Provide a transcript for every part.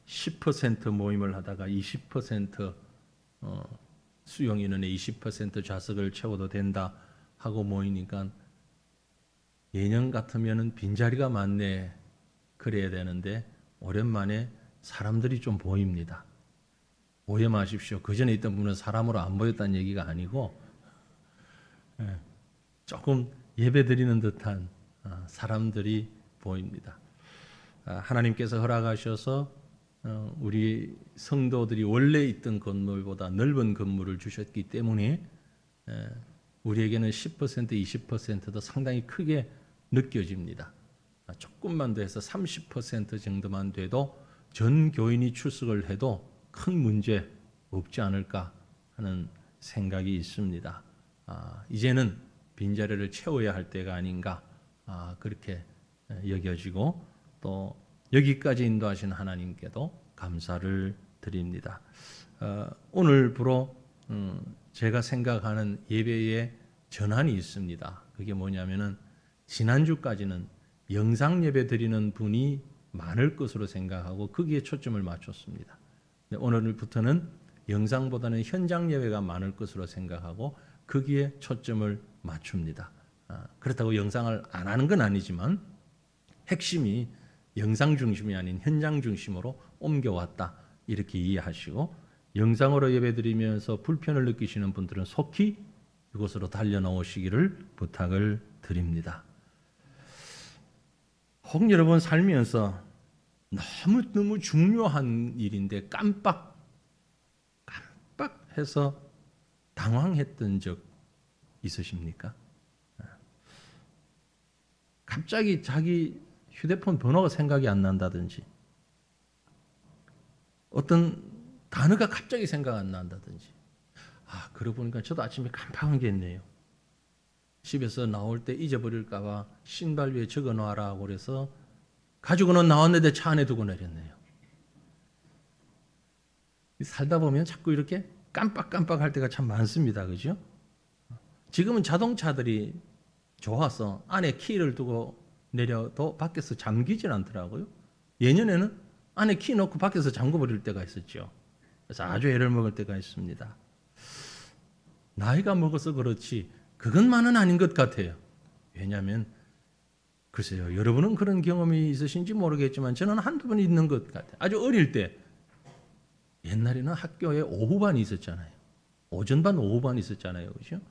10% 모임을 하다가 20% 수용 인원의 20% 좌석을 채워도 된다 하고 모이니까 예년 같으면은 빈자리가 많네 그래야 되는데 오랜만에 사람들이 좀 보입니다. 오해 마십시오. 그 전에 있던 분은 사람으로 안 보였다는 얘기가 아니고 조금 예배드리는 듯한 사람들이 보입니다. 하나님께서 허락하셔서 우리 성도들이 원래 있던 건물보다 넓은 건물을 주셨기 때문에 우리에게는 10% 20%도 상당히 크게 느껴집니다. 조금만 더 해서 30% 정도만 돼도 전 교인이 출석을 해도 큰 문제 없지 않을까 하는 생각이 있습니다. 이제는 빈자리를 채워야 할 때가 아닌가 그렇게 여겨지고 또 여기까지 인도하신 하나님께도 감사를 드립니다. 오늘부로 제가 생각하는 예배의 전환이 있습니다. 그게 뭐냐면은 지난주까지는 영상 예배 드리는 분이 많을 것으로 생각하고 거기에 초점을 맞췄습니다. 오늘부터는 영상보다는 현장 예배가 많을 것으로 생각하고 거기에 초점을 맞춥니다. 그렇다고 영상을 안 하는 건 아니지만 핵심이 영상 중심이 아닌 현장 중심으로 옮겨왔다 이렇게 이해하시고 영상으로 예배드리면서 불편을 느끼시는 분들은 속히 이곳으로 달려나오시기를 부탁을 드립니다. 혹 여러분 살면서 너무 중요한 일인데 깜빡해서 당황했던 적 있으십니까? 갑자기 자기 휴대폰 번호가 생각이 안 난다든지 어떤 단어가 갑자기 생각 안 난다든지 그러고 보니까 저도 아침에 깜빡한 게 있네요. 집에서 나올 때 잊어버릴까 봐 신발 위에 적어 놔라고 그래서 가지고는 나왔는데 차 안에 두고 내렸네요. 살다 보면 자꾸 이렇게 깜빡할 때가 참 많습니다. 그죠? 지금은 자동차들이 좋아서 안에 키를 두고 내려도 밖에서 잠기질 않더라고요. 예년에는 안에 키 넣고 밖에서 잠궈버릴 때가 있었죠. 그래서 아주 애를 먹을 때가 있습니다. 나이가 먹어서 그렇지 그것만은 아닌 것 같아요. 왜냐하면 글쎄요. 여러분은 그런 경험이 있으신지 모르겠지만 저는 한두 번 있는 것 같아요. 아주 어릴 때 옛날에는 학교에 오후반이 있었잖아요. 오전반, 오후반 있었잖아요. 그죠?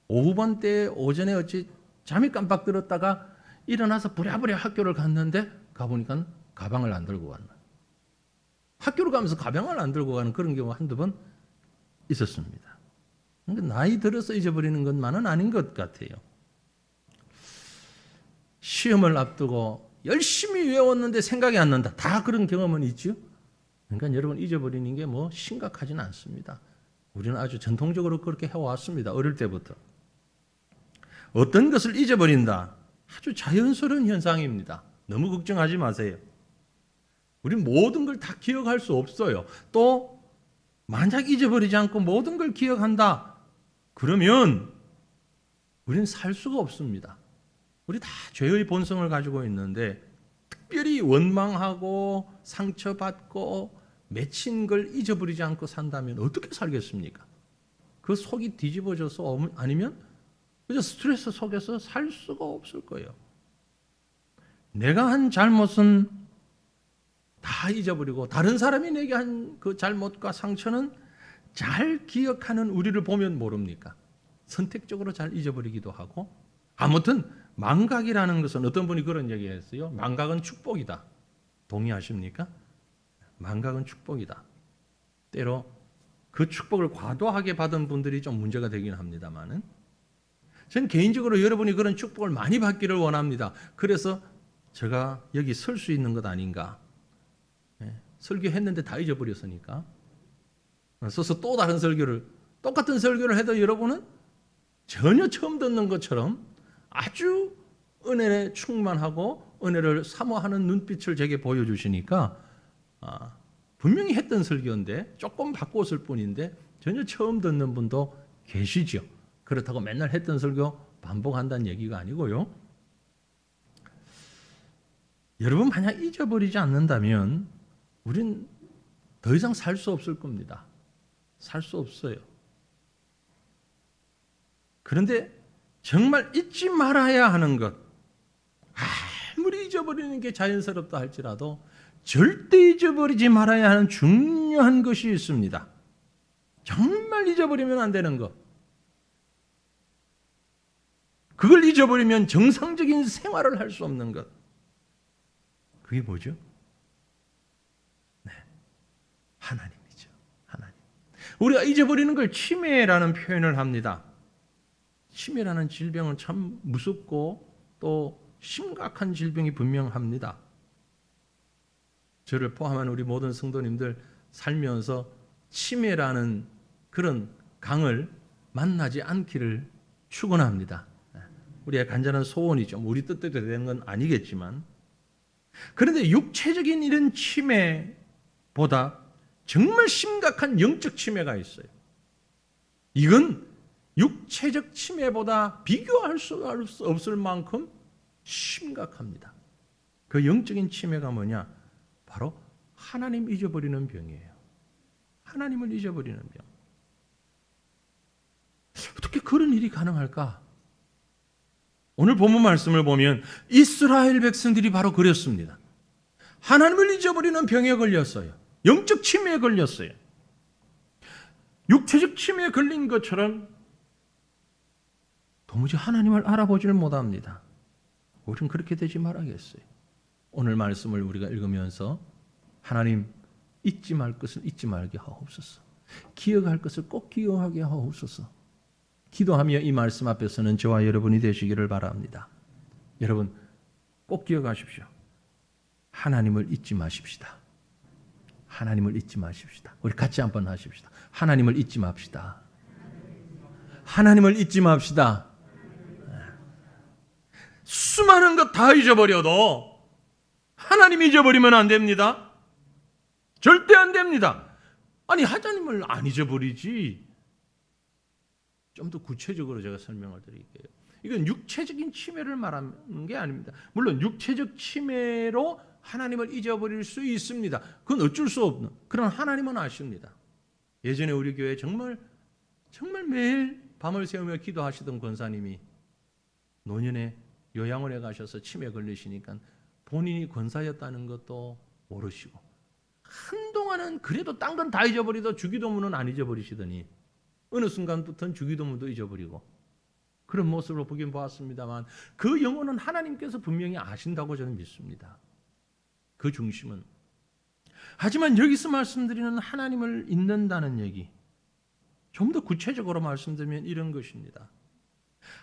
오후반 때 오전에 어찌 잠이 깜빡 들었다가 일어나서 부랴부랴 학교를 갔는데 가보니까 가방을 안 들고 갔나. 학교를 가면서 가방을 안 들고 가는 그런 경우 한두 번 있었습니다. 그러니까 나이 들어서 잊어버리는 것만은 아닌 것 같아요. 시험을 앞두고 열심히 외웠는데 생각이 안 난다. 다 그런 경험은 있죠. 그러니까 여러분 잊어버리는 게 뭐 심각하지는 않습니다. 우리는 아주 전통적으로 그렇게 해왔습니다. 어릴 때부터. 어떤 것을 잊어버린다. 아주 자연스러운 현상입니다. 너무 걱정하지 마세요. 우리는 모든 걸 다 기억할 수 없어요. 또 만약 잊어버리지 않고 모든 걸 기억한다. 그러면 우리는 살 수가 없습니다. 우리 다 죄의 본성을 가지고 있는데 특별히 원망하고 상처받고 맺힌 걸 잊어버리지 않고 산다면 어떻게 살겠습니까? 그 속이 뒤집어져서 아니면 그저 스트레스 속에서 살 수가 없을 거예요. 내가 한 잘못은 다 잊어버리고 다른 사람이 내게 한 그 잘못과 상처는 잘 기억하는 우리를 보면 모릅니까? 선택적으로 잘 잊어버리기도 하고 아무튼 망각이라는 것은 어떤 분이 그런 얘기했어요. 망각은 축복이다. 동의하십니까? 망각은 축복이다. 때로 그 축복을 과도하게 받은 분들이 좀 문제가 되긴 합니다만은 저는 개인적으로 여러분이 그런 축복을 많이 받기를 원합니다. 그래서 제가 여기 설 수 있는 것 아닌가. 설교했는데 다 잊어버렸으니까. 서서 또 다른 설교를 똑같은 설교를 해도 여러분은 전혀 처음 듣는 것처럼 아주 은혜에 충만하고 은혜를 사모하는 눈빛을 제게 보여주시니까 분명히 했던 설교인데 조금 바꿨을 뿐인데 전혀 처음 듣는 분도 계시죠. 그렇다고 맨날 했던 설교 반복한다는 얘기가 아니고요. 여러분 만약 잊어버리지 않는다면 우린 더 이상 살 수 없을 겁니다. 살 수 없어요. 그런데 정말 잊지 말아야 하는 것, 아무리 잊어버리는 게 자연스럽다 할지라도 절대 잊어버리지 말아야 하는 중요한 것이 있습니다. 정말 잊어버리면 안 되는 것. 그걸 잊어버리면 정상적인 생활을 할 수 없는 것. 그게 뭐죠? 네, 하나님이죠. 하나님. 우리가 잊어버리는 걸 치매라는 표현을 합니다. 치매라는 질병은 참 무섭고 또 심각한 질병이 분명합니다. 저를 포함한 우리 모든 성도님들 살면서 치매라는 그런 강을 만나지 않기를 축원합니다. 우리의 간절한 소원이죠. 우리 뜻대로 되는 건 아니겠지만, 그런데 육체적인 이런 치매보다 정말 심각한 영적 치매가 있어요. 이건 육체적 치매보다 비교할 수 없을 만큼 심각합니다. 그 영적인 치매가 뭐냐? 바로 하나님 잊어버리는 병이에요. 하나님을 잊어버리는 병. 어떻게 그런 일이 가능할까? 오늘 본문 말씀을 보면 이스라엘 백성들이 바로 그랬습니다. 하나님을 잊어버리는 병에 걸렸어요. 영적 치매에 걸렸어요. 육체적 치매에 걸린 것처럼 도무지 하나님을 알아보지를 못합니다. 우리는 그렇게 되지 말아야겠어요. 오늘 말씀을 우리가 읽으면서 하나님 잊지 말 것을 잊지 말게 하옵소서. 기억할 것을 꼭 기억하게 하옵소서. 기도하며 이 말씀 앞에서는 저와 여러분이 되시기를 바랍니다. 여러분 꼭 기억하십시오. 하나님을 잊지 마십시다. 하나님을 잊지 마십시다. 우리 같이 한번 하십시다. 하나님을 잊지 맙시다. 하나님을 잊지 맙시다. 수많은 것 다 잊어버려도 하나님 잊어버리면 안 됩니다. 절대 안 됩니다. 아니 하나님을 안 잊어버리지. 좀 더 구체적으로 제가 설명을 드릴게요. 이건 육체적인 치매를 말하는 게 아닙니다. 물론 육체적 치매로 하나님을 잊어버릴 수 있습니다. 그건 어쩔 수 없는. 그러나 하나님은 아십니다. 예전에 우리 교회에 정말 매일 밤을 새우며 기도하시던 권사님이 노년에 요양원에 가셔서 치매 걸리시니까 본인이 권사였다는 것도 모르시고 한동안은 그래도 딴 건 다 잊어버리다 주기도문은 안 잊어버리시더니 어느 순간부터는 주기도문도 잊어버리고 그런 모습으로 보긴 보았습니다만 그 영혼은 하나님께서 분명히 아신다고 저는 믿습니다. 그 중심은. 하지만 여기서 말씀드리는 하나님을 잊는다는 얘기, 좀 더 구체적으로 말씀드리면 이런 것입니다.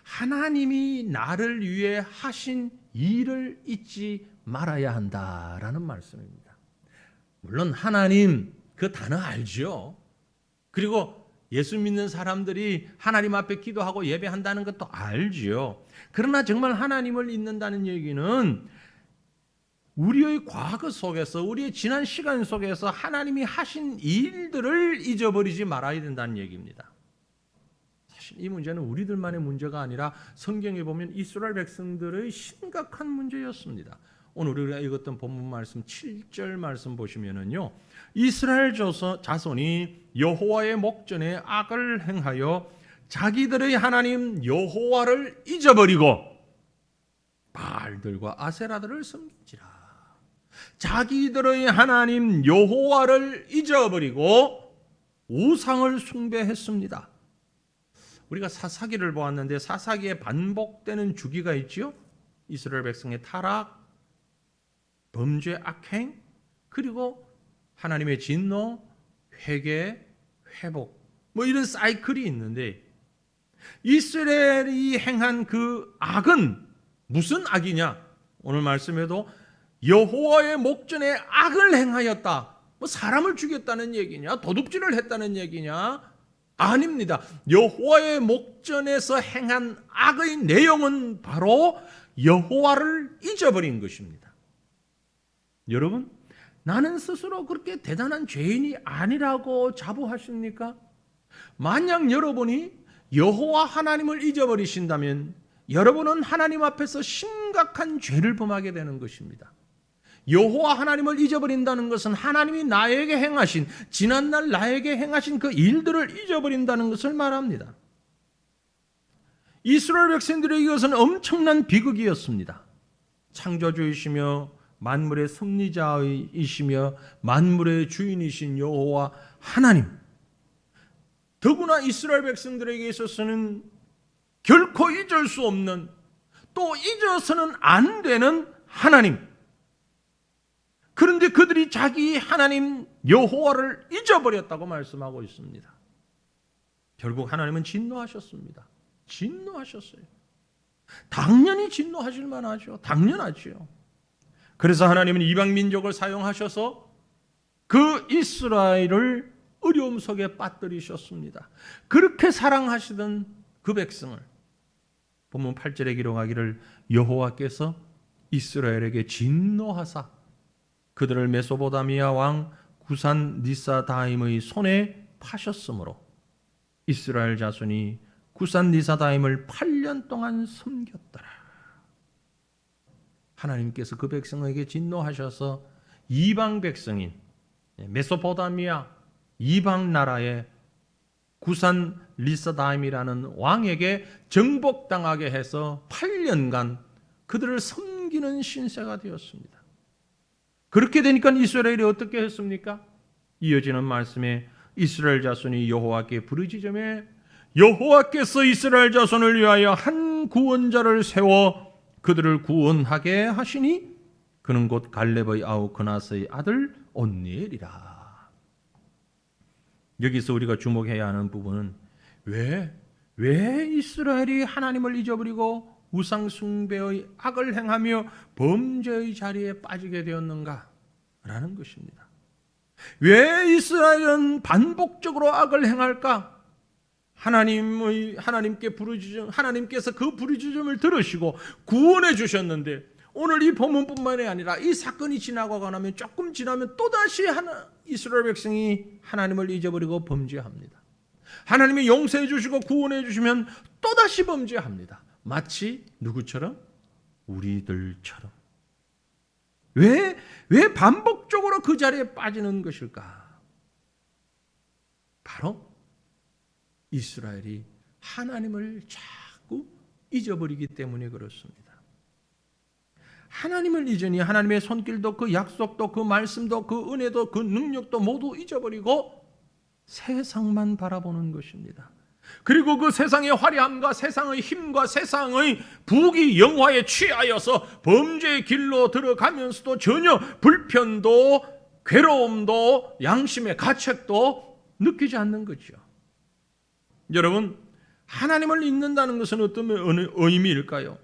하나님이 나를 위해 하신 일을 잊지 말아야 한다라는 말씀입니다. 물론 하나님 그 단어 알죠. 그리고 예수 믿는 사람들이 하나님 앞에 기도하고 예배한다는 것도 알지요. 그러나 정말 하나님을 잊는다는 얘기는 우리의 과거 속에서, 우리의 지난 시간 속에서 하나님이 하신 일들을 잊어버리지 말아야 된다는 얘기입니다. 사실 이 문제는 우리들만의 문제가 아니라 성경에 보면 이스라엘 백성들의 심각한 문제였습니다. 오늘 우리가 읽었던 본문 말씀 7절 말씀 보시면은요, 이스라엘 자손이 여호와의 목전에 악을 행하여 자기들의 하나님 여호와를 잊어버리고 바알들과 아세라들을 섬긴지라. 자기들의 하나님 여호와를 잊어버리고 우상을 숭배했습니다. 우리가 사사기를 보았는데 사사기에 반복되는 주기가 있죠. 이스라엘 백성의 타락, 범죄, 악행, 그리고 하나님의 진노, 회개, 회복, 뭐 이런 사이클이 있는데 이스라엘이 행한 그 악은 무슨 악이냐? 오늘 말씀에도 여호와의 목전에 악을 행하였다. 뭐 사람을 죽였다는 얘기냐? 도둑질을 했다는 얘기냐? 아닙니다. 여호와의 목전에서 행한 악의 내용은 바로 여호와를 잊어버린 것입니다. 여러분, 나는 스스로 그렇게 대단한 죄인이 아니라고 자부하십니까? 만약 여러분이 여호와 하나님을 잊어버리신다면 여러분은 하나님 앞에서 심각한 죄를 범하게 되는 것입니다. 여호와 하나님을 잊어버린다는 것은 하나님이 나에게 행하신, 지난날 나에게 행하신 그 일들을 잊어버린다는 것을 말합니다. 이스라엘 백성들에게 이것은 엄청난 비극이었습니다. 창조주이시며 만물의 섭리자이시며 만물의 주인이신 여호와 하나님, 더구나 이스라엘 백성들에게 있어서는 결코 잊을 수 없는, 또 잊어서는 안 되는 하나님. 그런데 그들이 자기 하나님 여호와를 잊어버렸다고 말씀하고 있습니다. 결국 하나님은 진노하셨습니다. 진노하셨어요. 당연히 진노하실 만하죠. 당연하죠. 그래서 하나님은 이방 민족을 사용하셔서 그 이스라엘을 어려움 속에 빠뜨리셨습니다. 그렇게 사랑하시던 그 백성을 본문 8절에 기록하기를 여호와께서 이스라엘에게 진노하사 그들을 메소포타미아 왕 구산 리사다임의 손에 파셨으므로 이스라엘 자손이 구산 리사다임을 8년 동안 섬겼더라. 하나님께서 그 백성에게 진노하셔서 이방 백성인 메소포타미아 이방 나라의 구산 리사다임이라는 왕에게 정복당하게 해서 8년간 그들을 섬기는 신세가 되었습니다. 그렇게 되니까 이스라엘이 어떻게 했습니까? 이어지는 말씀에 이스라엘 자손이 여호와께 부르짖으며 여호와께서 이스라엘 자손을 위하여 한 구원자를 세워 그들을 구원하게 하시니 그는 곧 갈렙의 아우 그나스의 아들 온니엘이라. 여기서 우리가 주목해야 하는 부분은 왜 이스라엘이 하나님을 잊어버리고 우상 숭배의 악을 행하며 범죄의 자리에 빠지게 되었는가라는 것입니다. 왜 이스라엘은 반복적으로 악을 행할까? 하나님께서 그 부르짖음을 들으시고 구원해 주셨는데 오늘 이 본문뿐만이 아니라 이 사건이 지나고 나면 조금 지나면 또다시 이스라엘 백성이 하나님을 잊어버리고 범죄합니다. 하나님이 용서해 주시고 구원해 주시면 또다시 범죄합니다. 마치 누구처럼? 우리들처럼. 왜 반복적으로 그 자리에 빠지는 것일까? 바로 이스라엘이 하나님을 자꾸 잊어버리기 때문에 그렇습니다. 하나님을 잊으니 하나님의 손길도 그 약속도 그 말씀도 그 은혜도 그 능력도 모두 잊어버리고 세상만 바라보는 것입니다. 그리고 그 세상의 화려함과 세상의 힘과 세상의 부귀 영화에 취하여서 범죄의 길로 들어가면서도 전혀 불편도 괴로움도 양심의 가책도 느끼지 않는 거죠. 여러분, 하나님을 잊는다는 것은 어떤 의미일까요?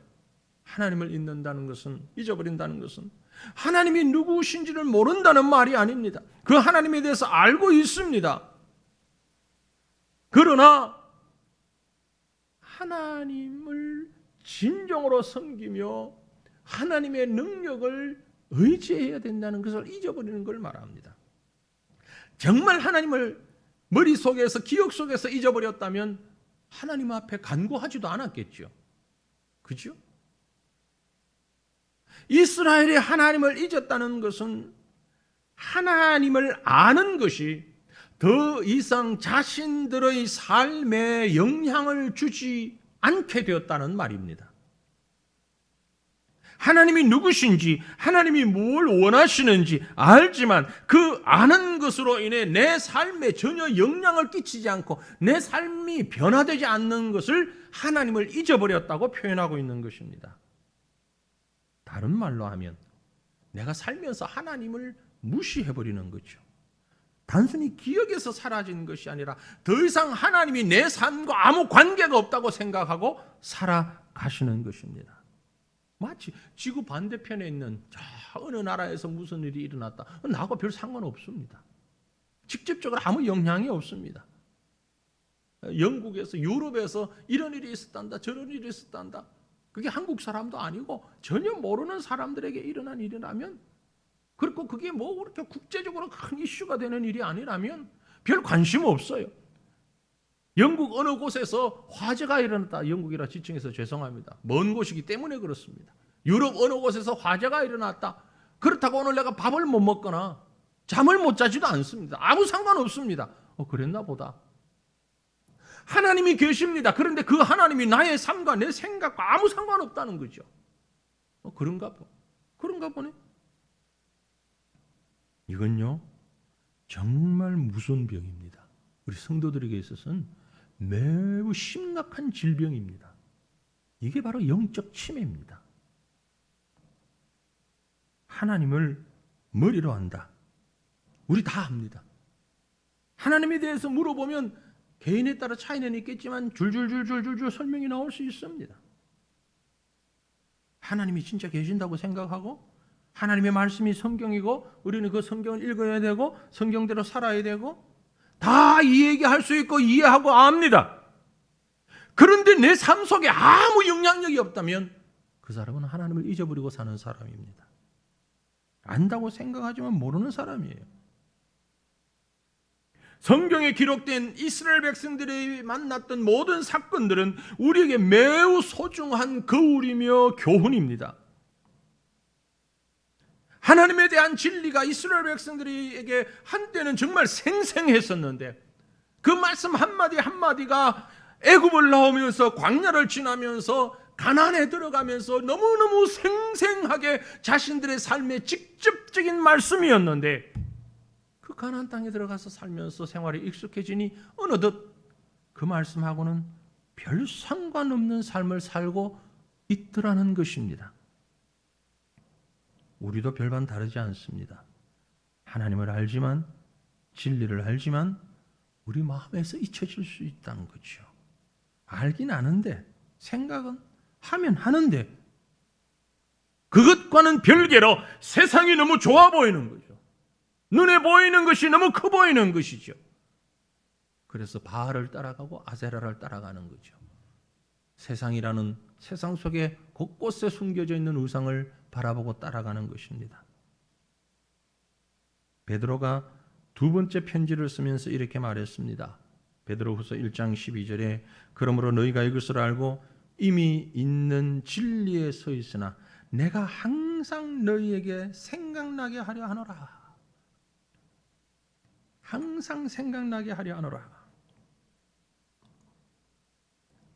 하나님을 잊는다는 것은, 잊어버린다는 것은 하나님이 누구신지를 모른다는 말이 아닙니다. 그 하나님에 대해서 알고 있습니다. 그러나 하나님을 진정으로 섬기며 하나님의 능력을 의지해야 된다는 것을 잊어버리는 걸 말합니다. 정말 하나님을 머릿속에서 기억 속에서 잊어버렸다면 하나님 앞에 간구하지도 않았겠죠. 그죠? 이스라엘이 하나님을 잊었다는 것은 하나님을 아는 것이 더 이상 자신들의 삶에 영향을 주지 않게 되었다는 말입니다. 하나님이 누구신지, 하나님이 뭘 원하시는지 알지만 그 아는 것으로 인해 내 삶에 전혀 영향을 끼치지 않고 내 삶이 변화되지 않는 것을 하나님을 잊어버렸다고 표현하고 있는 것입니다. 다른 말로 하면 내가 살면서 하나님을 무시해버리는 거죠. 단순히 기억에서 사라진 것이 아니라 더 이상 하나님이 내 삶과 아무 관계가 없다고 생각하고 살아가시는 것입니다. 마치 지구 반대편에 있는 저 어느 나라에서 무슨 일이 일어났다. 나하고 별 상관없습니다. 직접적으로 아무 영향이 없습니다. 영국에서, 유럽에서 이런 일이 있었단다, 저런 일이 있었단다. 그게 한국 사람도 아니고 전혀 모르는 사람들에게 일어난 일이라면, 그리고 그게 뭐 그렇게 국제적으로 큰 이슈가 되는 일이 아니라면 별 관심 없어요. 영국 어느 곳에서 화재가 일어났다. 영국이라 지칭해서 죄송합니다. 먼 곳이기 때문에 그렇습니다. 유럽 어느 곳에서 화재가 일어났다. 그렇다고 오늘 내가 밥을 못 먹거나 잠을 못 자지도 않습니다. 아무 상관없습니다. 그랬나 보다. 하나님이 계십니다. 그런데 그 하나님이 나의 삶과 내 생각과 아무 상관없다는 거죠. 그런가 보네. 이건요, 정말 무서운 병입니다. 우리 성도들에게 있어서는 매우 심각한 질병입니다. 이게 바로 영적 치매입니다. 하나님을 머리로 한다. 우리 다 합니다. 하나님에 대해서 물어보면 개인에 따라 차이는 있겠지만 줄줄줄줄줄 설명이 나올 수 있습니다. 하나님이 진짜 계신다고 생각하고 하나님의 말씀이 성경이고 우리는 그 성경을 읽어야 되고 성경대로 살아야 되고 다 이 얘기할 수 있고 이해하고 압니다. 그런데 내 삶 속에 아무 영향력이 없다면 그 사람은 하나님을 잊어버리고 사는 사람입니다. 안다고 생각하지만 모르는 사람이에요. 성경에 기록된 이스라엘 백성들이 만났던 모든 사건들은 우리에게 매우 소중한 거울이며 교훈입니다. 하나님에 대한 진리가 이스라엘 백성들에게 한때는 정말 생생했었는데 그 말씀 한마디 한마디가 애굽을 나오면서 광야를 지나면서 가나안에 들어가면서 너무너무 생생하게 자신들의 삶의 직접적인 말씀이었는데 그 가나안 땅에 들어가서 살면서 생활이 익숙해지니 어느덧 그 말씀하고는 별 상관없는 삶을 살고 있더라는 것입니다. 우리도 별반 다르지 않습니다. 하나님을 알지만 진리를 알지만 우리 마음에서 잊혀질 수 있다는 거죠. 알긴 아는데 생각은 하면 하는데 그것과는 별개로 세상이 너무 좋아 보이는 거죠. 눈에 보이는 것이 너무 커 보이는 것이죠. 그래서 바알을 따라가고 아세라를 따라가는 거죠. 세상이라는 세상 속에 곳곳에 숨겨져 있는 우상을 바라보고 따라가는 것입니다. 베드로가 두 번째 편지를 쓰면서 이렇게 말했습니다. 베드로후서 1장 12절에 그러므로 너희가 이것을 알고 이미 있는 진리에 서 있으나 내가 항상 너희에게 생각나게 하려 하노라. 항상 생각나게 하려 하노라.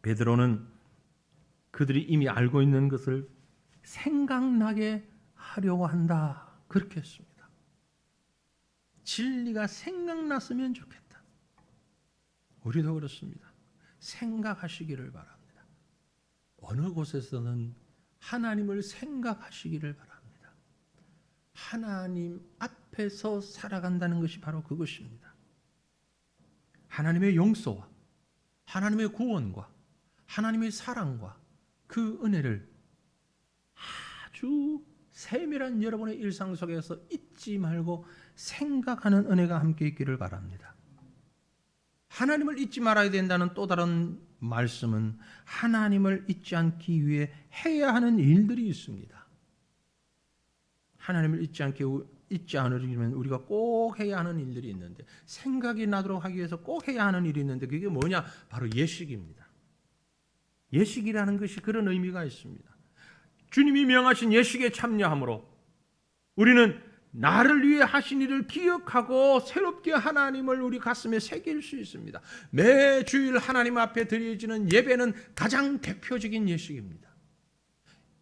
베드로는 그들이 이미 알고 있는 것을 생각나게 하려고 한다. 그렇게 했습니다. 진리가 생각났으면 좋겠다. 우리도 그렇습니다. 생각하시기를 바랍니다. 어느 곳에서는 하나님을 생각하시기를 바랍니다. 하나님 앞에서 살아간다는 것이 바로 그것입니다. 하나님의 용서와 하나님의 구원과 하나님의 사랑과 그 은혜를 아주 세밀한 여러분의 일상 속에서 잊지 말고 생각하는 은혜가 함께 있기를 바랍니다. 하나님을 잊지 말아야 된다는 또 다른 말씀은 하나님을 잊지 않기 위해 해야 하는 일들이 있습니다. 하나님을 잊지 않으려면 우리가 꼭 해야 하는 일들이 있는데 생각이 나도록 하기 위해서 꼭 해야 하는 일이 있는데 그게 뭐냐? 바로 예식입니다. 예식이라는 것이 그런 의미가 있습니다. 주님이 명하신 예식에 참여함으로 우리는 나를 위해 하신 일을 기억하고 새롭게 하나님을 우리 가슴에 새길 수 있습니다. 매 주일 하나님 앞에 드려지는 예배는 가장 대표적인 예식입니다.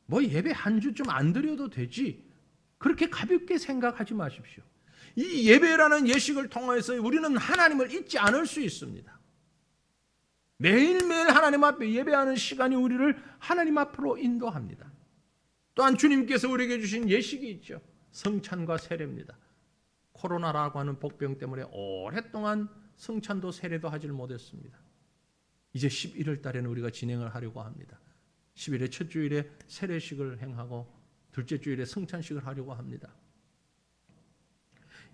뭐 예배 한 주쯤 안 드려도 되지 그렇게 가볍게 생각하지 마십시오. 이 예배라는 예식을 통해서 우리는 하나님을 잊지 않을 수 있습니다. 매일매일 하나님 앞에 예배하는 시간이 우리를 하나님 앞으로 인도합니다. 또한 주님께서 우리에게 주신 예식이 있죠. 성찬과 세례입니다. 코로나라고 하는 복병 때문에 오랫동안 성찬도 세례도 하지를 못했습니다. 이제 11월 달에는 우리가 진행을 하려고 합니다. 11월 첫 주일에 세례식을 행하고 둘째 주일에 성찬식을 하려고 합니다.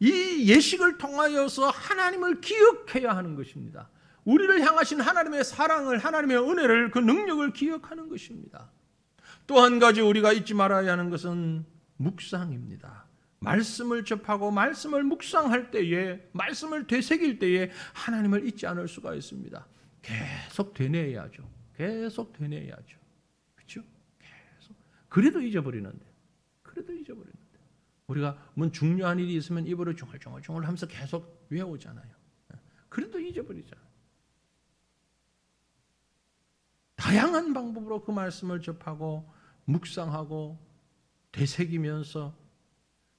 이 예식을 통하여서 하나님을 기억해야 하는 것입니다. 우리를 향하신 하나님의 사랑을, 하나님의 은혜를, 그 능력을 기억하는 것입니다. 또 한 가지 우리가 잊지 말아야 하는 것은 묵상입니다. 말씀을 접하고 말씀을 묵상할 때에, 말씀을 되새길 때에 하나님을 잊지 않을 수가 있습니다. 계속 되뇌어야죠. 계속 되뇌어야죠. 그렇죠? 계속. 그래도 잊어버리는데. 우리가 뭔 중요한 일이 있으면 입으로 중얼중얼 하면서 계속 외우잖아요. 그래도 잊어버리잖아요. 다양한 방법으로 그 말씀을 접하고 묵상하고 되새기면서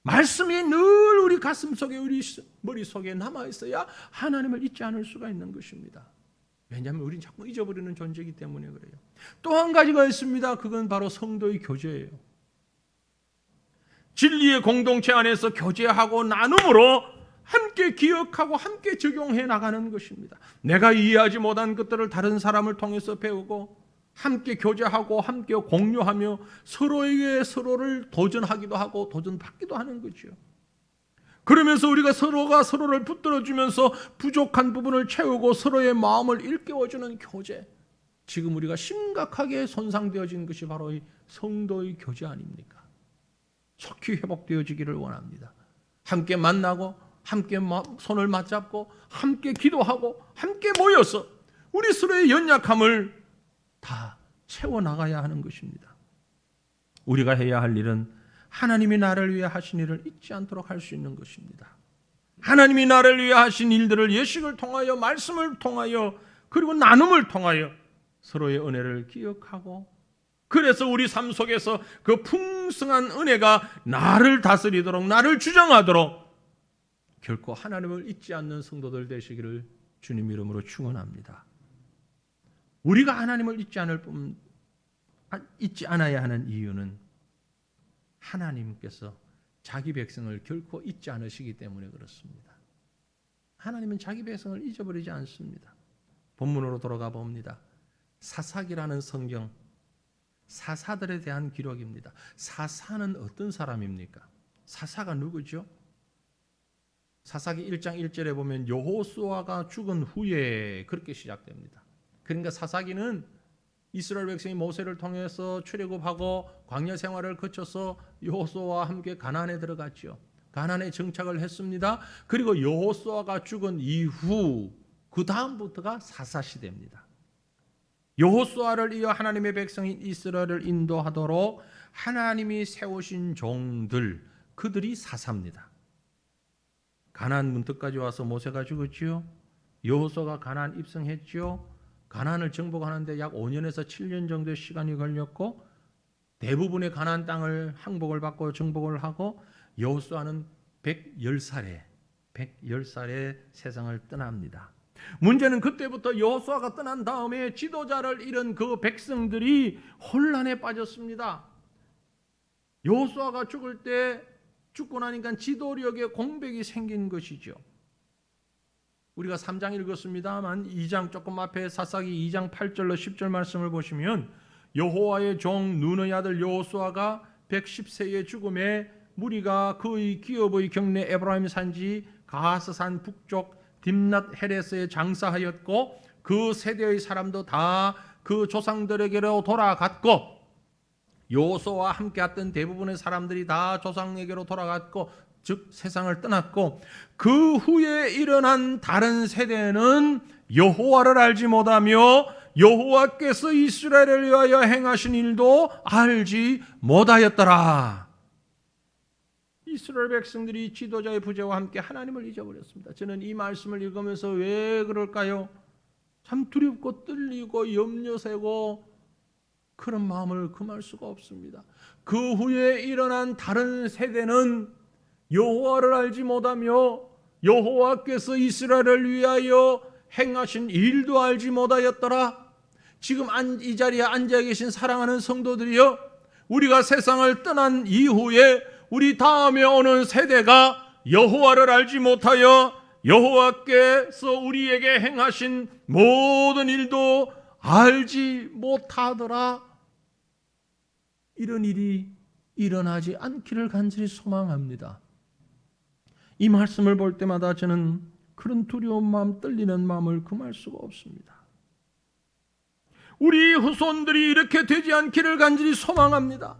말씀이 늘 우리 가슴속에 우리 머릿속에 남아있어야 하나님을 잊지 않을 수가 있는 것입니다. 왜냐하면 우리는 자꾸 잊어버리는 존재이기 때문에 그래요. 또 한 가지가 있습니다. 그건 바로 성도의 교제예요. 진리의 공동체 안에서 교제하고 나눔으로 함께 기억하고 함께 적용해 나가는 것입니다. 내가 이해하지 못한 것들을 다른 사람을 통해서 배우고 함께 교제하고 함께 공유하며 서로에게 서로를 도전하기도 하고 도전받기도 하는 거죠. 그러면서 우리가 서로가 서로를 붙들어주면서 부족한 부분을 채우고 서로의 마음을 일깨워주는 교제. 지금 우리가 심각하게 손상되어진 것이 바로 이 성도의 교제 아닙니까? 속히 회복되어지기를 원합니다. 함께 만나고 함께 손을 맞잡고 함께 기도하고 함께 모여서 우리 서로의 연약함을 다 채워나가야 하는 것입니다. 우리가 해야 할 일은 하나님이 나를 위해 하신 일을 잊지 않도록 할 수 있는 것입니다. 하나님이 나를 위해 하신 일들을 예식을 통하여 말씀을 통하여 그리고 나눔을 통하여 서로의 은혜를 기억하고 그래서 우리 삶 속에서 그 풍성한 은혜가 나를 다스리도록 나를 주장하도록 결코 하나님을 잊지 않는 성도들 되시기를 주님 이름으로 축원합니다. 우리가 하나님을 잊지 않아야 하는 이유는 하나님께서 자기 백성을 결코 잊지 않으시기 때문에 그렇습니다. 하나님은 자기 백성을 잊어버리지 않습니다. 본문으로 돌아가 봅니다. 사사기라는 성경, 사사들에 대한 기록입니다. 사사는 어떤 사람입니까? 사사가 누구죠? 사사기 1장 1절에 보면 여호수아가 죽은 후에 그렇게 시작됩니다. 그러니까 사사기는 이스라엘 백성이 모세를 통해서 출애굽하고 광야 생활을 거쳐서 여호수아와 함께 가나안에 들어갔죠. 가나안에 정착을 했습니다. 그리고 여호수아가 죽은 이후 그 다음부터가 사사 시대입니다. 여호수아를 이어 하나님의 백성인 이스라엘을 인도하도록 하나님이 세우신 종들, 그들이 사사입니다. 가나안 문턱까지 와서 모세가 죽었지요. 여호수아가 가나안 입성했지요. 가나안을 정복하는데 약 5년에서 7년 정도의 시간이 걸렸고 대부분의 가나안 땅을 항복을 받고 정복을 하고 여호수아는 110살에 세상을 떠납니다. 문제는 그때부터 여호수아가 떠난 다음에 지도자를 잃은 그 백성들이 혼란에 빠졌습니다. 여호수아가 죽고 나니까 지도력에 공백이 생긴 것이죠. 우리가 3장 읽었습니다만 2장 조금 앞에 사사기 2장 8절로 10절 말씀을 보시면 여호와의 종 눈의 아들 여호수아가 110세의 죽음에 무리가 그의 기업의 경내 에브라임 산지 가스산 북쪽 딥낫 헤레스에 장사하였고 그 세대의 사람도 다 그 조상들에게로 돌아갔고 여호수아와 함께 했던 대부분의 사람들이 다 조상에게로 돌아갔고 즉 세상을 떠났고 그 후에 일어난 다른 세대는 여호와를 알지 못하며 여호와께서 이스라엘을 위하여 행하신 일도 알지 못하였더라. 이스라엘 백성들이 지도자의 부재와 함께 하나님을 잊어버렸습니다. 저는 이 말씀을 읽으면서 왜 그럴까요? 참 두렵고 떨리고 염려되고 그런 마음을 금할 수가 없습니다. 그 후에 일어난 다른 세대는 여호와를 알지 못하며 여호와께서 이스라엘을 위하여 행하신 일도 알지 못하였더라. 지금 이 자리에 앉아 계신 사랑하는 성도들이여, 우리가 세상을 떠난 이후에 우리 다음에 오는 세대가 여호와를 알지 못하여 여호와께서 우리에게 행하신 모든 일도 알지 못하더라. 이런 일이 일어나지 않기를 간절히 소망합니다. 이 말씀을 볼 때마다 저는 그런 두려운 마음, 떨리는 마음을 금할 수가 없습니다. 우리 후손들이 이렇게 되지 않기를 간절히 소망합니다.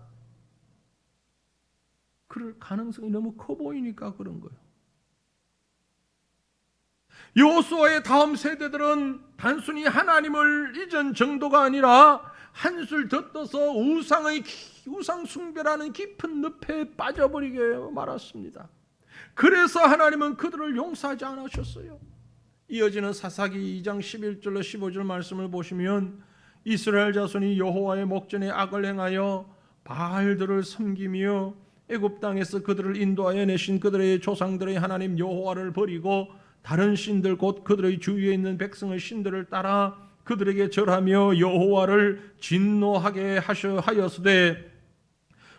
그럴 가능성이 너무 커 보이니까 그런 거예요. 여호수아의 다음 세대들은 단순히 하나님을 잊은 정도가 아니라 한술 더 떠서 우상 숭배라는 깊은 늪에 빠져버리게 말았습니다. 그래서 하나님은 그들을 용서하지 않으셨어요. 이어지는 사사기 2장 11절로 15절 말씀을 보시면 이스라엘 자손이 여호와의 목전에 악을 행하여 바알들을 섬기며 애굽 땅에서 그들을 인도하여 내신 그들의 조상들의 하나님 여호와를 버리고 다른 신들 곧 그들의 주위에 있는 백성의 신들을 따라 그들에게 절하며 여호와를 진노하게 하였으되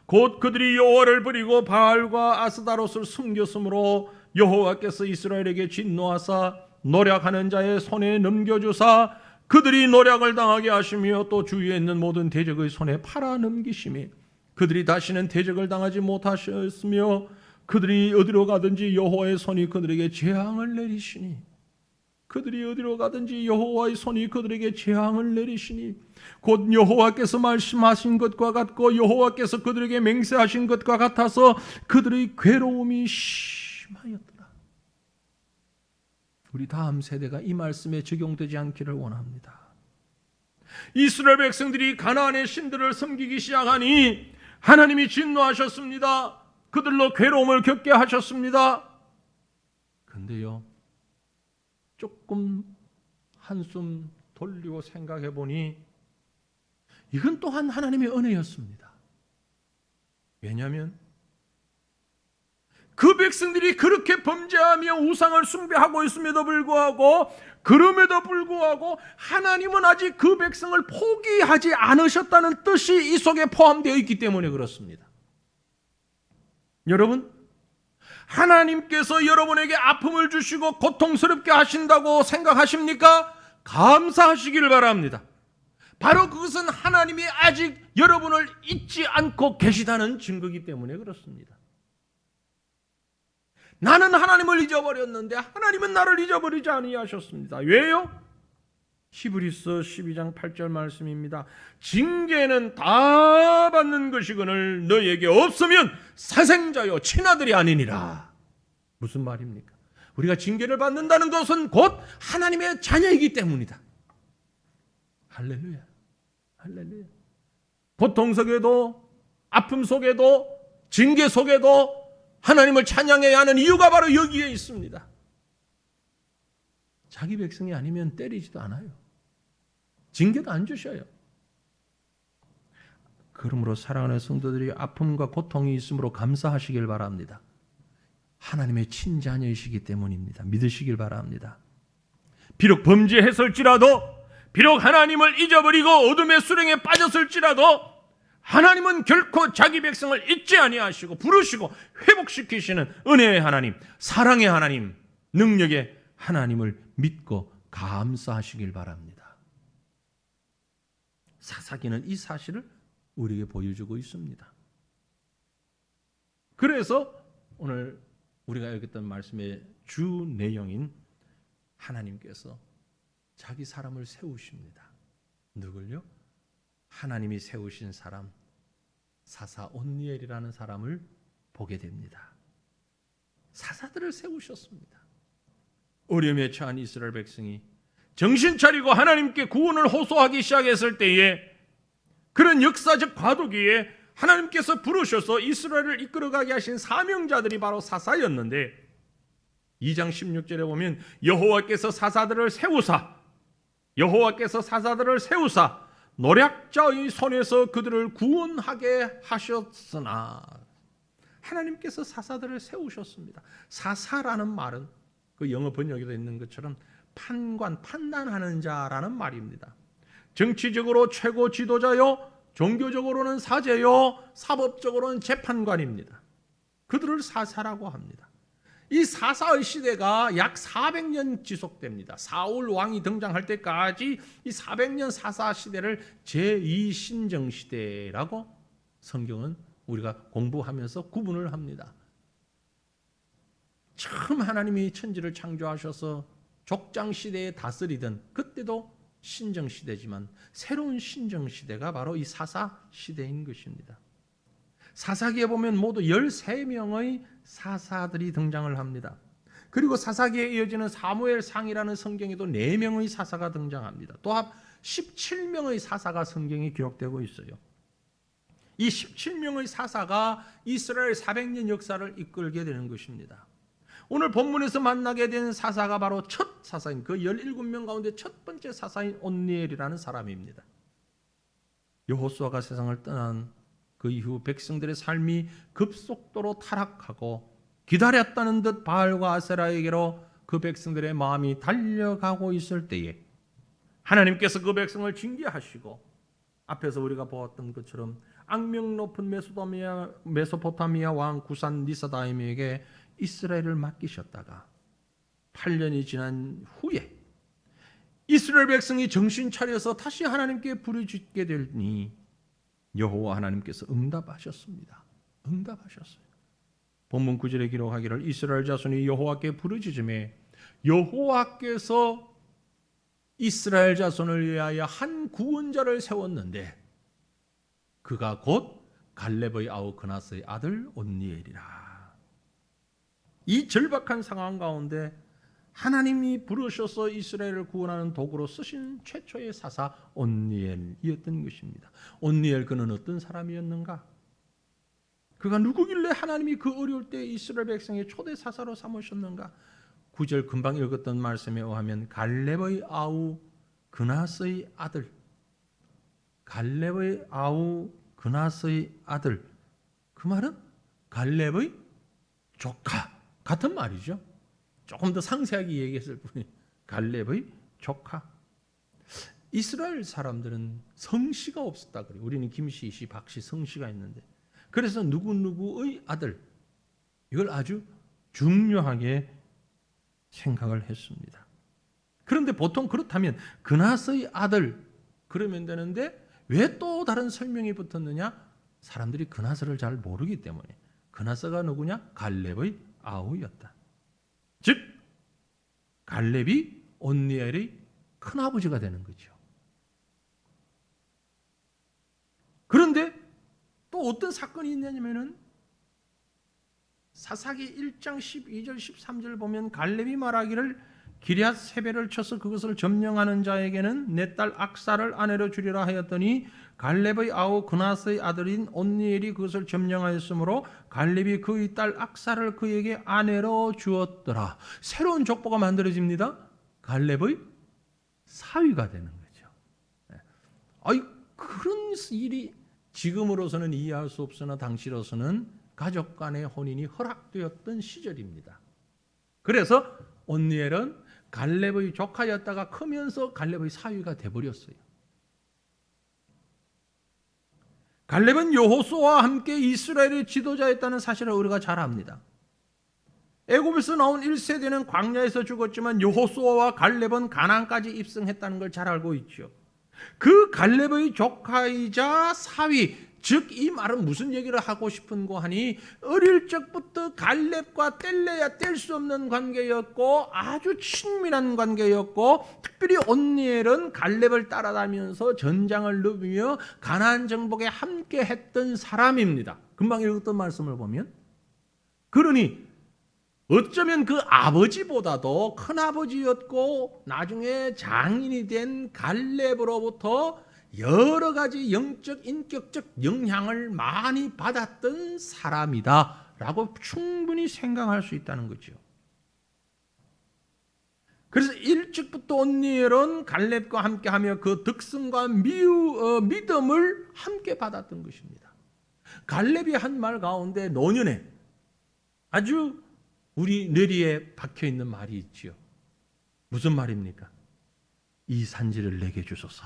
곧 그들이 여호와를 버리고 바알과 아스다롯을 숨겼으므로 여호와께서 이스라엘에게 진노하사 노략하는 자의 손에 넘겨주사 그들이 노략을 당하게 하시며 또 주위에 있는 모든 대적의 손에 팔아 넘기시며 그들이 다시는 대적을 당하지 못하셨으며 그들이 어디로 가든지 여호와의 손이 그들에게 재앙을 내리시니 그들이 어디로 가든지 여호와의 손이 그들에게 재앙을 내리시니 곧 여호와께서 말씀하신 것과 같고 여호와께서 그들에게 맹세하신 것과 같아서 그들의 괴로움이 심하였더라. 우리 다음 세대가 이 말씀에 적용되지 않기를 원합니다. 이스라엘 백성들이 가나안의 신들을 섬기기 시작하니 하나님이 진노하셨습니다. 그들로 괴로움을 겪게 하셨습니다. 그런데요, 조금 한숨 돌리고 생각해 보니 이건 또한 하나님의 은혜였습니다. 왜냐하면 그 백성들이 그렇게 범죄하며 우상을 숭배하고 있음에도 불구하고 하나님은 아직 그 백성을 포기하지 않으셨다는 뜻이 이 속에 포함되어 있기 때문에 그렇습니다. 여러분, 하나님께서 여러분에게 아픔을 주시고 고통스럽게 하신다고 생각하십니까? 감사하시기를 바랍니다. 바로 그것은 하나님이 아직 여러분을 잊지 않고 계시다는 증거이기 때문에 그렇습니다. 나는 하나님을 잊어버렸는데 하나님은 나를 잊어버리지 아니하셨습니다. 왜요? 히브리서 12장 8절 말씀입니다. 징계는 다 받는 것이거늘 너희에게 없으면 사생자요 친아들이 아니니라. 무슨 말입니까? 우리가 징계를 받는다는 것은 곧 하나님의 자녀이기 때문이다. 할렐루야. 할렐루야. 고통 속에도 아픔 속에도 징계 속에도 하나님을 찬양해야 하는 이유가 바로 여기에 있습니다. 자기 백성이 아니면 때리지도 않아요. 징계도 안 주셔요. 그러므로 사랑하는 성도들이 아픔과 고통이 있으므로 감사하시길 바랍니다. 하나님의 친자녀이시기 때문입니다. 믿으시길 바랍니다. 비록 범죄했을지라도, 비록 하나님을 잊어버리고 어둠의 수렁에 빠졌을지라도 하나님은 결코 자기 백성을 잊지 아니하시고 부르시고 회복시키시는 은혜의 하나님, 사랑의 하나님, 능력의 하나님을 믿고 감사하시길 바랍니다. 사사기는 이 사실을 우리에게 보여주고 있습니다. 그래서 오늘 우리가 읽었던 말씀의 주 내용인 하나님께서 자기 사람을 세우십니다. 누굴요? 하나님이 세우신 사람, 사사 온니엘이라는 사람을 보게 됩니다. 사사들을 세우셨습니다. 어려움에 처한 이스라엘 백성이 정신 차리고 하나님께 구원을 호소하기 시작했을 때에 그런 역사적 과도기에 하나님께서 부르셔서 이스라엘을 이끌어가게 하신 사명자들이 바로 사사였는데 2장 16절에 보면 여호와께서 사사들을 세우사 노략자의 손에서 그들을 구원하게 하셨으나 하나님께서 사사들을 세우셨습니다. 사사라는 말은 그 영어 번역에도 있는 것처럼 판단하는 자라는 말입니다. 정치적으로 최고 지도자요, 종교적으로는 사제요, 사법적으로는 재판관입니다. 그들을 사사라고 합니다. 이 사사의 시대가 약 400년 지속됩니다. 사울 왕이 등장할 때까지 이 400년 사사 시대를 제2신정시대라고 성경은 우리가 공부하면서 구분을 합니다. 처음 하나님이 천지를 창조하셔서 족장시대에 다스리던 그때도 신정시대지만 새로운 신정시대가 바로 이 사사시대인 것입니다. 사사기에 보면 모두 13명의 사사들이 등장을 합니다. 그리고 사사기에 이어지는 사무엘상이라는 성경에도 4명의 사사가 등장합니다. 또 합 17명의 사사가 성경에 기록되고 있어요. 이 17명의 사사가 이스라엘 400년 역사를 이끌게 되는 것입니다. 오늘 본문에서 만나게 된 사사가 바로 첫 사사인 그 17명 가운데 첫 번째 사사인 온니엘이라는 사람입니다. 여호수아가 세상을 떠난 그 이후 백성들의 삶이 급속도로 타락하고 기다렸다는 듯 바알과 아세라에게로 그 백성들의 마음이 달려가고 있을 때에 하나님께서 그 백성을 징계하시고 앞에서 우리가 보았던 것처럼 악명 높은 메소포타미아 왕 구산 니사다임에게 이스라엘을 맡기셨다가 8년이 지난 후에 이스라엘 백성이 정신 차려서 다시 하나님께 부르짖게 되니 여호와 하나님께서 응답하셨습니다. 응답하셨어요. 본문 9절에 기록하기를 이스라엘 자손이 여호와께 부르짖음에 여호와께서 이스라엘 자손을 위하여 한 구원자를 세웠는데 그가 곧 갈렙의 아우 그나스의 아들 온니엘이라. 이 절박한 상황 가운데 하나님이 부르셔서 이스라엘을 구원하는 도구로 쓰신 최초의 사사 온니엘이었던 것입니다. 온니엘 그는 어떤 사람이었는가? 그가 누구길래 하나님이 그 어려울 때 이스라엘 백성의 초대 사사로 삼으셨는가? 9절 금방 읽었던 말씀에 의하면 갈렙의 아우 그나스의 아들, 갈렙의 아우 그나스의 아들, 그 말은 갈렙의 조카 같은 말이죠. 조금 더 상세하게 얘기했을 뿐이 갈렙의 조카. 이스라엘 사람들은 성씨가 없었다 그래요. 우리는 김씨, 씨, 박씨, 성씨가 있는데 그래서 누구누구의 아들 이걸 아주 중요하게 생각을 했습니다. 그런데 보통 그렇다면 그나스의 아들 그러면 되는데 왜 또 다른 설명이 붙었느냐? 사람들이 그나스를 잘 모르기 때문에. 그나스가 누구냐? 갈렙의 아우였다. 즉 갈렙이 온니엘의 큰아버지가 되는 거죠. 그런데 또 어떤 사건이 있냐면은 사사기 1장 12절 13절 보면 갈렙이 말하기를 기럇 세벨을 쳐서 그것을 점령하는 자에게는 내 딸 악사를 아내로 주리라 하였더니 갈렙의 아우 그나스의 아들인 온니엘이 그것을 점령하였으므로 갈렙이 그의 딸 악사를 그에게 아내로 주었더라. 새로운 족보가 만들어집니다. 갈렙의 사위가 되는 거죠. 그런 일이 지금으로서는 이해할 수 없으나 당시로서는 가족 간의 혼인이 허락되었던 시절입니다. 그래서 온니엘은 갈렙의 조카였다가 크면서 갈렙의 사위가 되어버렸어요. 갈렙은 여호수아와 함께 이스라엘의 지도자였다는 사실을 우리가 잘 압니다. 애굽에서 나온 1세대는 광야에서 죽었지만 여호수아와 갈렙은 가나안까지 입성했다는 걸 잘 알고 있죠. 그 갈렙의 조카이자 사위, 즉 이 말은 무슨 얘기를 하고 싶은고 하니 어릴 적부터 갈렙과 뗄래야 뗄 수 없는 관계였고 아주 친밀한 관계였고 특별히 온니엘은 갈렙을 따라다니면서 전장을 누비며 가나안 정복에 함께 했던 사람입니다. 금방 읽었던 말씀을 보면 그러니 어쩌면 그 아버지보다도 큰아버지였고 나중에 장인이 된 갈렙으로부터 여러 가지 영적, 인격적 영향을 많이 받았던 사람이다 라고 충분히 생각할 수 있다는 거죠. 그래서 일찍부터 온니엘은 갈렙과 함께하며 그 덕성과 믿음을 함께 받았던 것입니다. 갈렙이 한 말 가운데 노년에 아주 우리 뇌리에 박혀있는 말이 있지요. 무슨 말입니까? 이 산지를 내게 주소서.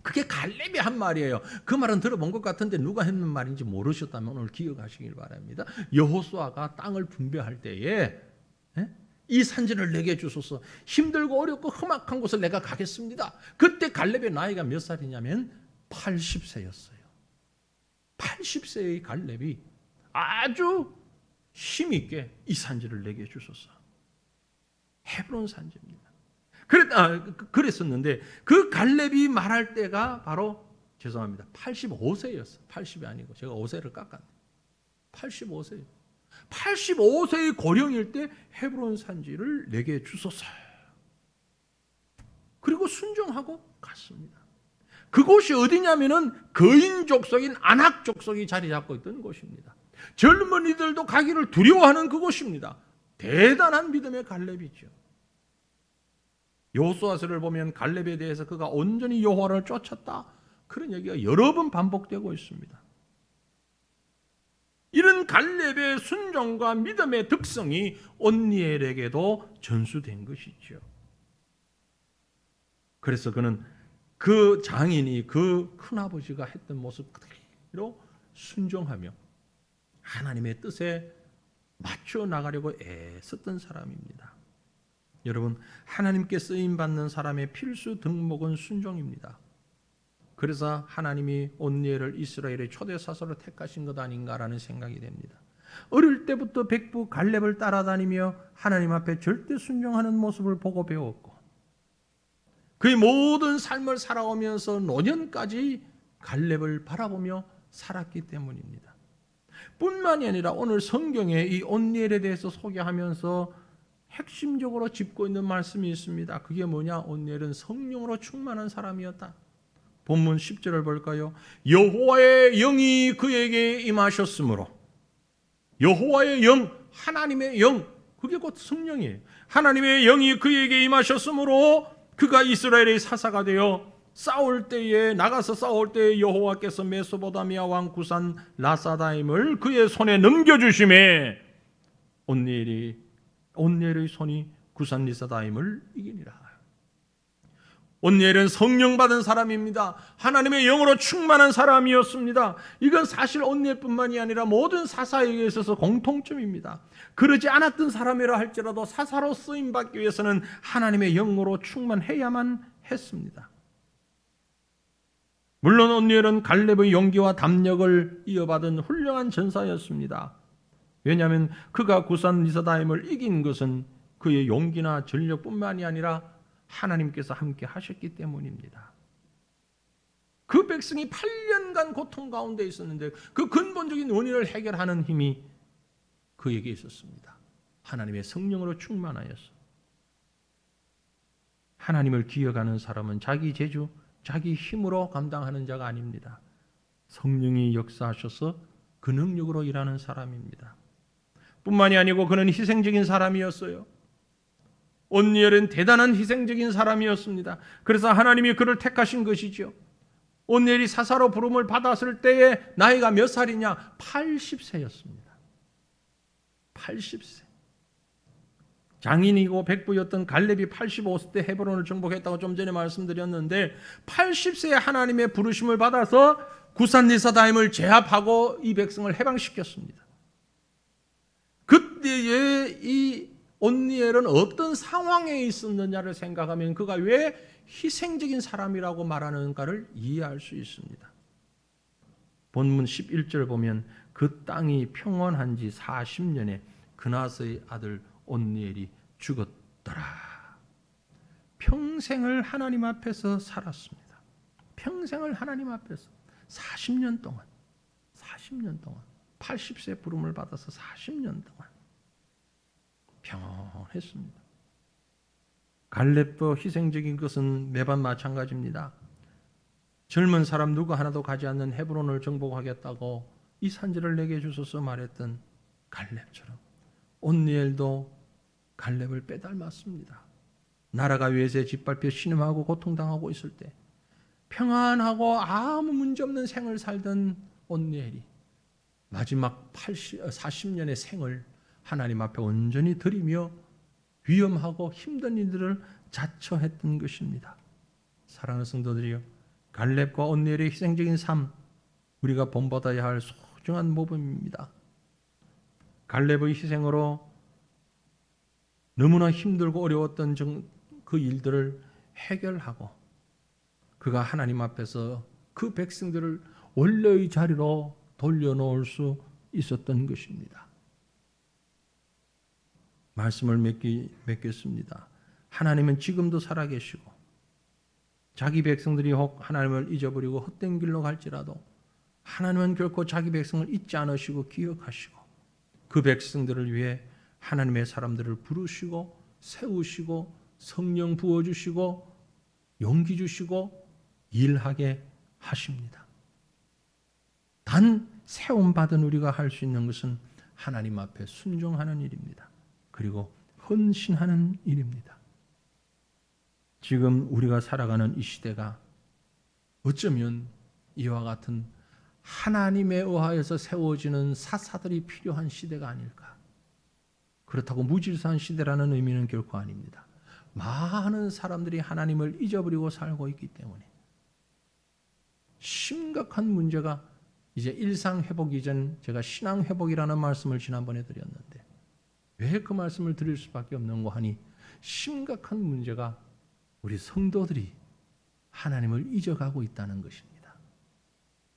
그게 갈렙이 한 말이에요. 그 말은 들어본 것 같은데 누가 했는 말인지 모르셨다면 오늘 기억하시길 바랍니다. 여호수아가 땅을 분배할 때에 이 산지를 내게 주소서. 힘들고 어렵고 험악한 곳을 내가 가겠습니다. 그때 갈렙의 나이가 몇 살이냐면 80세였어요. 80세의 갈렙이 아주 힘있게 이 산지를 내게 주소서. 헤브론 산지입니다. 그랬었는데 그 갈렙이 말할 때가 바로 85세였어요. 80이 아니고 제가 5세를 깎았네요. 85세예요. 85세의 고령일 때 헤브론 산지를 내게 주소서. 그리고 순종하고 갔습니다. 그곳이 어디냐면은 거인 족속인 아낙 족속이 자리 잡고 있던 곳입니다. 젊은이들도 가기를 두려워하는 그곳입니다. 대단한 믿음의 갈렙이죠. 여호수아서를 보면 갈렙에 대해서 그가 온전히 여호와를 쫓았다, 그런 얘기가 여러 번 반복되고 있습니다. 이런 갈렙의 순종과 믿음의 덕성이 온니엘에게도 전수된 것이죠. 그래서 그는 그 장인이 그 큰아버지가 했던 모습 그대로 순종하며 하나님의 뜻에 맞춰 나가려고 애썼던 사람입니다. 여러분, 하나님께 쓰임받는 사람의 필수 덕목은 순종입니다. 그래서 하나님이 온니엘을 이스라엘의 초대 사사로 택하신 것 아닌가라는 생각이 됩니다. 어릴 때부터 백부 갈렙을 따라다니며 하나님 앞에 절대 순종하는 모습을 보고 배웠고, 그의 모든 삶을 살아오면서 노년까지 갈렙을 바라보며 살았기 때문입니다. 뿐만이 아니라 오늘 성경에 이 온니엘에 대해서 소개하면서 핵심적으로 짚고 있는 말씀이 있습니다. 그게 뭐냐? 온니엘은 성령으로 충만한 사람이었다. 본문 10절을 볼까요? 여호와의 영이 그에게 임하셨으므로, 여호와의 영, 하나님의 영, 그게 곧 성령이에요. 하나님의 영이 그에게 임하셨으므로 그가 이스라엘의 사사가 되어 나가서 싸울 때에 여호와께서 메소포타미아 왕 구산 라사다임을 그의 손에 넘겨주심에 온니엘의 손이 구산 리사다임을 이기니라. 온니엘은 성령 받은 사람입니다. 하나님의 영으로 충만한 사람이었습니다. 이건 사실 온니엘뿐만이 아니라 모든 사사에게 있어서 공통점입니다. 그러지 않았던 사람이라 할지라도 사사로 쓰임받기 위해서는 하나님의 영으로 충만해야만 했습니다. 물론 온니엘은 갈렙의 용기와 담력을 이어받은 훌륭한 전사였습니다. 왜냐하면 그가 구산 리사다임을 이긴 것은 그의 용기나 전력뿐만이 아니라 하나님께서 함께 하셨기 때문입니다. 그 백성이 8년간 고통 가운데 있었는데 그 근본적인 원인을 해결하는 힘이 그에게 있었습니다. 하나님의 성령으로 충만하였어. 하나님을 기억하는 사람은 자기 재주, 자기 힘으로 감당하는 자가 아닙니다. 성령이 역사하셔서 그 능력으로 일하는 사람입니다. 뿐만이 아니고 그는 희생적인 사람이었어요. 온니엘은 대단한 희생적인 사람이었습니다. 그래서 하나님이 그를 택하신 것이죠. 온니엘이 사사로 부름을 받았을 때의 나이가 몇 살이냐? 80세였습니다. 80세. 장인이고 백부였던 갈렙이 85세 때 헤브론을 정복했다고 좀 전에 말씀드렸는데 80세에 하나님의 부르심을 받아서 구산 리사다임을 제압하고 이 백성을 해방시켰습니다. 그때의 이 온니엘은 어떤 상황에 있었느냐를 생각하면 그가 왜 희생적인 사람이라고 말하는가를 이해할 수 있습니다. 본문 11절 보면 그 땅이 평온한 지 40년에 그나스의 아들 온니엘이 죽었더라. 평생을 하나님 앞에서 살았습니다. 평생을 하나님 앞에서 40년 동안 80세 부름을 받아서 40년 동안 평온했습니다. 갈렙도 희생적인 것은 매번 마찬가지입니다. 젊은 사람 누구 하나도 가지 않는 헤브론을 정복하겠다고 이 산지를 내게 주소서 말했던 갈렙처럼 온니엘도 갈렙을 빼닮았습니다. 나라가 외세에 짓밟혀 신음하고 고통당하고 있을 때 평안하고 아무 문제없는 생을 살던 온니엘이 마지막 40년의 생을 하나님 앞에 온전히 드리며 위험하고 힘든 일들을 자처했던 것입니다. 사랑하는 성도들이여, 갈렙과 온니엘의 희생적인 삶, 우리가 본받아야 할 소중한 모범입니다. 갈렙의 희생으로 너무나 힘들고 어려웠던 그 일들을 해결하고 그가 하나님 앞에서 그 백성들을 원래의 자리로 돌려놓을 수 있었던 것입니다. 말씀을 맺겠습니다. 하나님은 지금도 살아계시고 자기 백성들이 혹 하나님을 잊어버리고 헛된 길로 갈지라도 하나님은 결코 자기 백성을 잊지 않으시고 기억하시고 그 백성들을 위해 하나님의 사람들을 부르시고 세우시고 성령 부어주시고 용기 주시고 일하게 하십니다. 단 세움받은 우리가 할 수 있는 것은 하나님 앞에 순종하는 일입니다. 그리고 헌신하는 일입니다. 지금 우리가 살아가는 이 시대가 어쩌면 이와 같은 하나님에 의하여서 세워지는 사사들이 필요한 시대가 아닐까. 그렇다고 무질서한 시대라는 의미는 결코 아닙니다. 많은 사람들이 하나님을 잊어버리고 살고 있기 때문에 심각한 문제가 이제 일상회복 이전 제가 신앙회복이라는 말씀을 지난번에 드렸는데 왜 그 말씀을 드릴 수밖에 없는가 하니 심각한 문제가 우리 성도들이 하나님을 잊어가고 있다는 것입니다.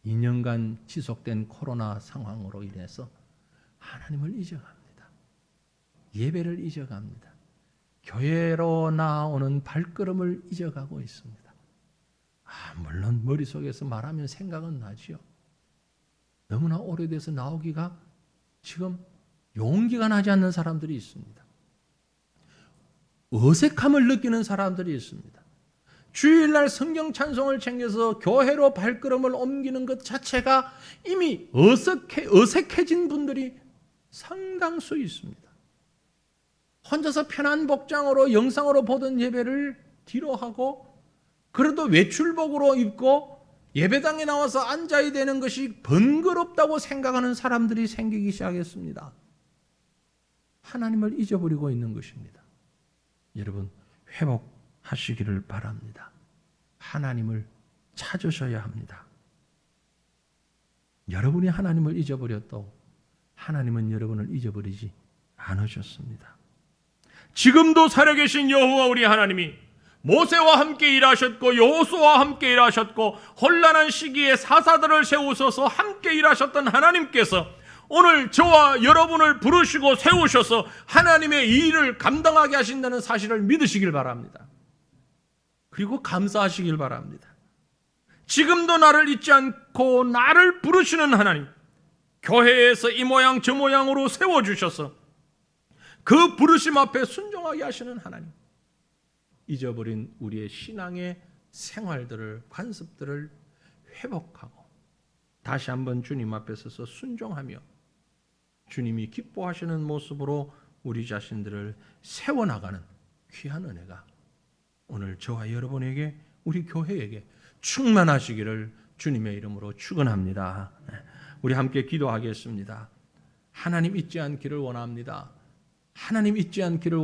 2년간 지속된 코로나 상황으로 인해서 하나님을 잊어갑니다. 예배를 잊어갑니다. 교회로 나오는 발걸음을 잊어가고 있습니다. 물론 머릿속에서 말하면 생각은 나지요. 너무나 오래돼서 나오기가 지금 용기가 나지 않는 사람들이 있습니다. 어색함을 느끼는 사람들이 있습니다. 주일날 성경 찬송을 챙겨서 교회로 발걸음을 옮기는 것 자체가 이미 어색해진 분들이 상당수 있습니다. 혼자서 편한 복장으로 영상으로 보던 예배를 뒤로 하고 그래도 외출복으로 입고 예배당에 나와서 앉아야 되는 것이 번거롭다고 생각하는 사람들이 생기기 시작했습니다. 하나님을 잊어버리고 있는 것입니다. 여러분 회복하시기를 바랍니다. 하나님을 찾으셔야 합니다. 여러분이 하나님을 잊어버렸도 하나님은 여러분을 잊어버리지 않으셨습니다. 지금도 살아계신 여호와 우리 하나님이 모세와 함께 일하셨고 여호수아와 함께 일하셨고 혼란한 시기에 사사들을 세우셔서 함께 일하셨던 하나님께서 오늘 저와 여러분을 부르시고 세우셔서 하나님의 이 일을 감당하게 하신다는 사실을 믿으시길 바랍니다. 그리고 감사하시길 바랍니다. 지금도 나를 잊지 않고 나를 부르시는 하나님, 교회에서 이 모양 저 모양으로 세워주셔서 그 부르심 앞에 순종하게 하시는 하나님, 잊어버린 우리의 신앙의 생활들을, 관습들을 회복하고 다시 한번 주님 앞에 서서 순종하며 주님이 기뻐하시는 모습으로 우리 자신들을 세워나가는 귀한 은혜가 오늘 저와 여러분에게, 우리 교회에게 충만하시기를 주님의 이름으로 축원합니다. 우리 함께 기도하겠습니다. 하나님 잊지 않기를 원합니다. 하나님 잊지 않기를 원합니다.